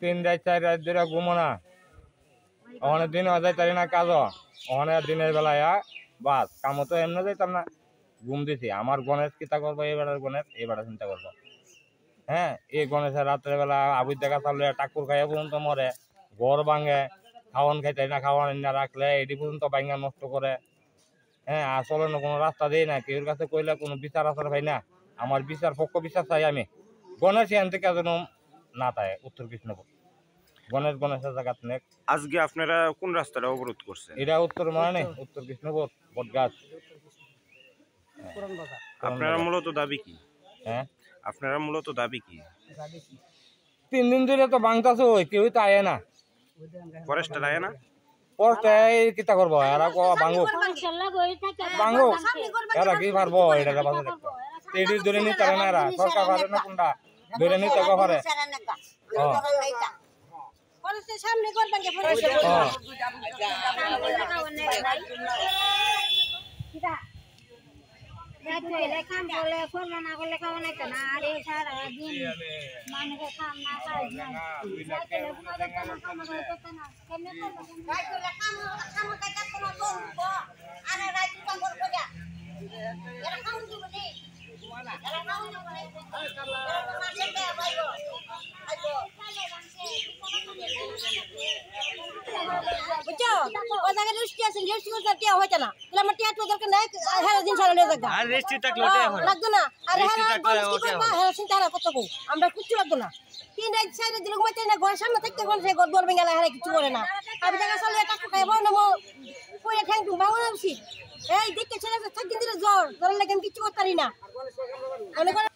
3 রাত 4 রাত ধরে ঘুমো না ওখানে দিন যাই তারি না কাজ ওখানে দিনের বেলায় বাস কামো তো এমনি যাইতাম না ঘুম দিছি আমার গণেশ কিতা করবো এবার গণেশ এবার চিন্তা করবো হ্যাঁ এই গণেশের রাত্রে বেলা আবুর দেখা চাললে টাকুর খাইয়া পর্যন্ত মরে ঘর ভাঙে খাওয়ান খাইতে না খাওয়ান না রাখলে এটি পর্যন্ত ভাঙা নষ্ট করে হ্যাঁ আসলে কোনো রাস্তা দেই না কেউর কাছে কইলে কোনো বিচার আচার ভাই না আমার বিচার পক্ষ বিচার চাই আমি গণেশ এখান থেকে যেন না পায় উত্তর কৃষ্ণপুর গণেশের জায়গা নেক আজকে আপনারা কোন রাস্তাটা অবরোধ করছেন? এটা উত্তর মানে উত্তর কৃষ্ণপুর বটগাছ। আপনারা মূলত দাবি কি? হ্যাঁ আপনারা মূলত দাবি কি? 3 দিন ধরে তো বাংতাছে ওই কেউ তো আয় না ফরেস্টার আয় না পরে কিতা করবো এরা ভাঙুক ভাঙুক এরা কি পারবো এটা বাজে দেখবো এটি ধরে নিতে পারে না এরা সরকার পারে না কোনটা ধরে নিতে পারে সামনে করবেন কাম করলে করলো না করলে খাওয়া নাই না আর এই সারা দিন মানুষের কাম না কাজ না বুঝছো ও জায়গায় রেস্টি আছে রেস্টি করতে টিয়া হইছে না তাহলে আমার টিয়া তো দরকার নাই হ্যাঁ দিন সারা নিয়ে যাগা আর রেস্টি থাকলে টিয়া হয় লাগতো না আর হ্যাঁ কি করবা হ্যাঁ চিন্তা না কত কো আমরা কিচ্ছু লাগতো না 3 রাত 4 রাত দিন ঘুমাইতে না ঘর সামনে থাকতে কোন সে ঘর বলবে গেলে হ্যাঁ কিছু করে না আমি জায়গা চলে টাকা খাইবো না মো কইয়া ঠ্যাং টু ভাঙো না উচিত এই দেখতে ছেলে থাক দিন দিলে জ্বর জ্বর লাগে আমি কিচ্ছু করতে পারি না মনে করে